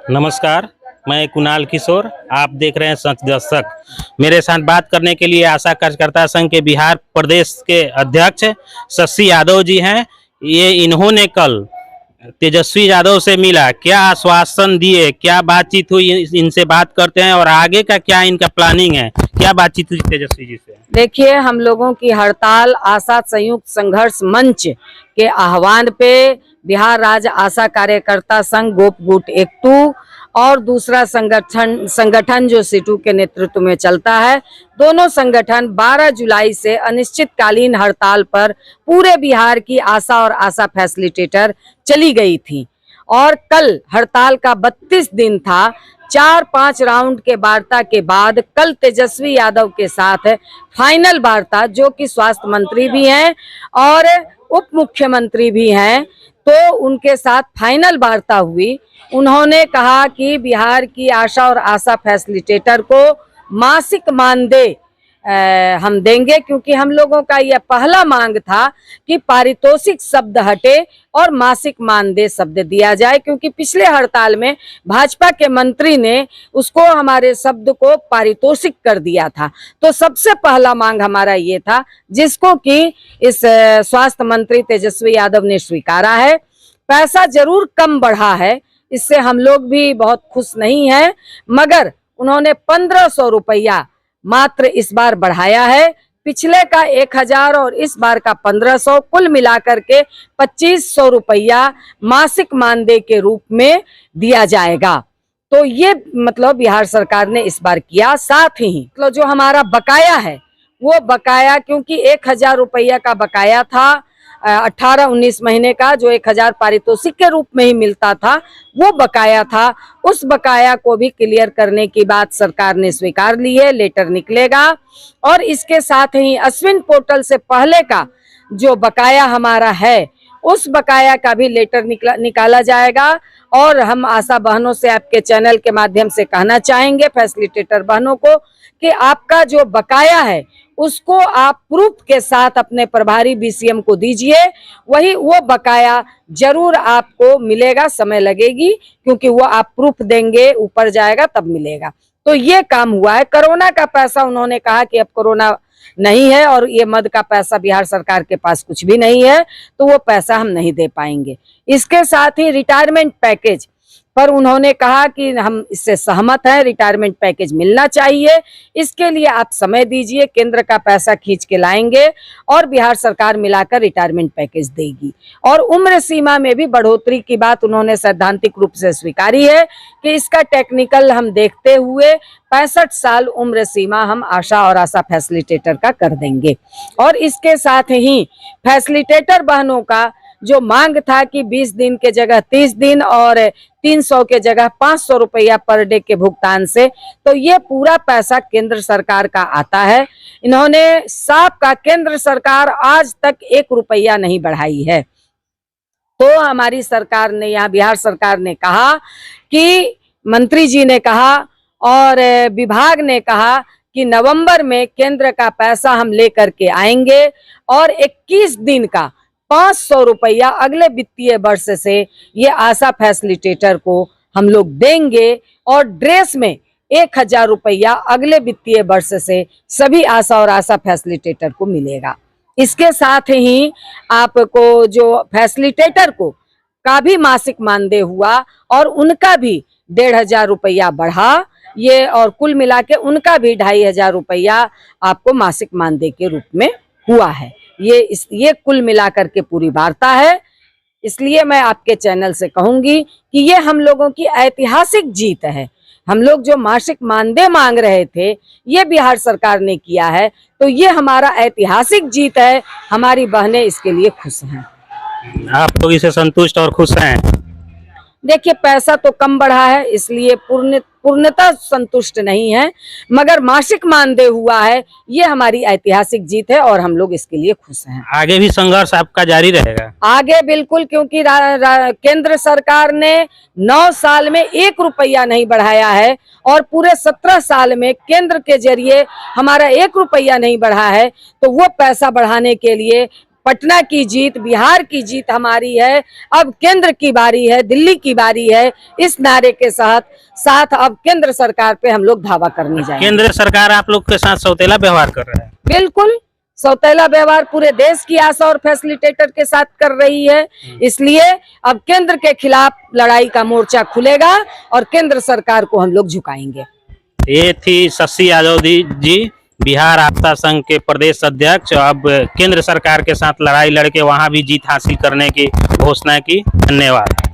नमस्कार, मैं कुणाल किशोर। आप देख रहे हैं सच दर्शक। मेरे साथ बात करने के लिए आशा कार्यकर्ता संघ के बिहार प्रदेश के अध्यक्ष शशि यादव जी हैं। इन्होंने कल तेजस्वी यादव से मिला, क्या आश्वासन दिए, क्या बातचीत हुई, इनसे बात करते हैं और आगे का क्या इनका प्लानिंग है। क्या बातचीत हुई तेजस्वी जी से? देखिए, हम लोगों की हड़ताल आशा संयुक्त संघर्ष मंच के आह्वान पे बिहार राज्य आशा कार्यकर्ता संघ गोपगुट एकटू और दूसरा संगठन जो सीटू के नेतृत्व में चलता है, दोनों संगठन 12 जुलाई से अनिश्चितकालीन हड़ताल पर पूरे बिहार की आशा और आशा फैसिलिटेटर चली गई थी। और कल हड़ताल का 32 दिन था। 4-5 राउंड के वार्ता के बाद कल तेजस्वी यादव के साथ फाइनल वार्ता, जो कि स्वास्थ्य मंत्री भी हैं और उप मुख्यमंत्री भी हैं, तो उनके साथ फाइनल वार्ता हुई। उन्होंने कहा कि बिहार की आशा और आशा फैसिलिटेटर को मासिक मानदेय हम देंगे, क्योंकि हम लोगों का यह पहला मांग था कि पारितोषिक शब्द हटे और मासिक मानदेय शब्द दिया जाए, क्योंकि पिछले हड़ताल में भाजपा के मंत्री ने उसको, हमारे शब्द को पारितोषिक कर दिया था। तो सबसे पहला मांग हमारा ये था, जिसको कि इस स्वास्थ्य मंत्री तेजस्वी यादव ने स्वीकारा है। पैसा जरूर कम बढ़ा है, इससे हम लोग भी बहुत खुश नहीं हैं, मगर उन्होंने 1500 रुपया मात्र इस बार बढ़ाया है। पिछले का 1000 और इस बार का 1500, कुल मिलाकर के 2500 रुपया मासिक मानदेय के रूप में दिया जाएगा। तो ये मतलब बिहार सरकार ने इस बार किया। साथ ही मतलब जो हमारा बकाया है, वो बकाया, क्योंकि 1000 रुपया का बकाया था 18-19 महीने का, जो 1000 पारितोषिक के रूप में ही मिलता था, वो बकाया था। उस बकाया को भी क्लियर करने की बात सरकार ने स्वीकार ली है। लेटर निकलेगा और इसके साथ ही अश्विन पोर्टल से पहले का जो बकाया हमारा है, उस बकाया का भी लेटर निकाला जाएगा। और हम आशा बहनों से आपके चैनल के माध्यम से कहना चाहेंगे, फैसिलिटेटर बहनों को, कि आपका जो बकाया है उसको आप प्रूफ के साथ अपने प्रभारी बीसीएम को दीजिए। वो बकाया जरूर आपको मिलेगा, समय लगेगी, क्योंकि वो आप प्रूफ देंगे, ऊपर जाएगा तब मिलेगा। तो ये काम हुआ है। कोरोना का पैसा उन्होंने कहा कि अब कोरोना नहीं है और ये मद का पैसा बिहार सरकार के पास कुछ भी नहीं है, तो वो पैसा हम नहीं दे पाएंगे। इसके साथ ही रिटायरमेंट पैकेज पर उन्होंने कहा कि हम इससे सहमत हैं, रिटायरमेंट पैकेज मिलना चाहिए। इसके लिए आप समय दीजिए, केंद्र का पैसा खींच के लाएंगे और बिहार सरकार मिलाकर रिटायरमेंट पैकेज देगी। और उम्र सीमा में भी बढ़ोतरी की बात उन्होंने सैद्धांतिक रूप से स्वीकारी है कि इसका टेक्निकल हम देखते हुए 65 साल उम्र सीमा हम आशा और आशा फैसिलिटेटर का कर देंगे। और इसके साथ ही फैसिलिटेटर बहनों का जो मांग था कि 20 दिन के जगह 30 दिन और 300 के जगह 500 रुपया पर डे के भुगतान से, तो ये पूरा पैसा केंद्र सरकार का आता है। इन्होंने साफ का केंद्र सरकार आज तक 1 रुपया नहीं बढ़ाई है। तो हमारी सरकार ने, यहाँ बिहार सरकार ने कहा कि मंत्री जी ने कहा और विभाग ने कहा कि नवंबर में केंद्र का पैसा हम लेकर के आएंगे और 21 दिन का 500 रुपया अगले वित्तीय वर्ष से ये आशा फैसिलिटेटर को हम लोग देंगे। और ड्रेस में 1000 रुपया अगले वित्तीय वर्ष से सभी आशा और आशा फैसिलिटेटर को मिलेगा। इसके साथ ही आपको जो फैसिलिटेटर को का भी मासिक मानदेय हुआ और उनका भी 1500 रुपया बढ़ा ये, और कुल मिला के उनका भी 2500 रुपया आपको मासिक मानदेय के रूप में हुआ है। ये कुल मिलाकर के पूरी वार्ता है। इसलिए मैं आपके चैनल से कहूंगी कि ये हम लोगों की ऐतिहासिक जीत है। हम लोग जो मासिक मानदेय मांग रहे थे, ये बिहार सरकार ने किया है, तो ये हमारा ऐतिहासिक जीत है। हमारी बहनें इसके लिए खुश हैं। आप लोग इसे संतुष्ट और खुश हैं? देखिए, पैसा तो कम बढ़ा है, इसलिए पूर्णतः संतुष्ट नहीं है, मगर मासिक मानदेय हुआ है, ये हमारी ऐतिहासिक जीत है और हम लोग इसके लिए खुश हैं। आगे भी संघर्ष आपका जारी रहेगा? आगे बिल्कुल, क्योंकि केंद्र सरकार ने 9 साल में 1 रुपया नहीं बढ़ाया है और पूरे 17 साल में केंद्र के जरिए हमारा 1 रुपया नहीं बढ़ा है। तो वो पैसा बढ़ाने के लिए पटना की जीत, बिहार की जीत हमारी है। अब केंद्र की बारी है, दिल्ली की बारी है। इस नारे के साथ अब केंद्र सरकार पे हम लोग धावा करने जाएंगे। केंद्र सरकार आप लोग के साथ सौतेला व्यवहार कर रहा है। बिल्कुल सौतेला व्यवहार पूरे देश की आशा और फैसिलिटेटर के साथ कर रही है। इसलिए अब केंद्र के खिलाफ लड़ाई का मोर्चा खुलेगा और केंद्र सरकार को हम लोग झुकाएंगे। ये थी शशि यादव जी, बिहार आपदा संघ के प्रदेश अध्यक्ष। अब केंद्र सरकार के साथ लड़ाई लड़के वहां भी जीत हासिल करने की घोषणा की। धन्यवाद।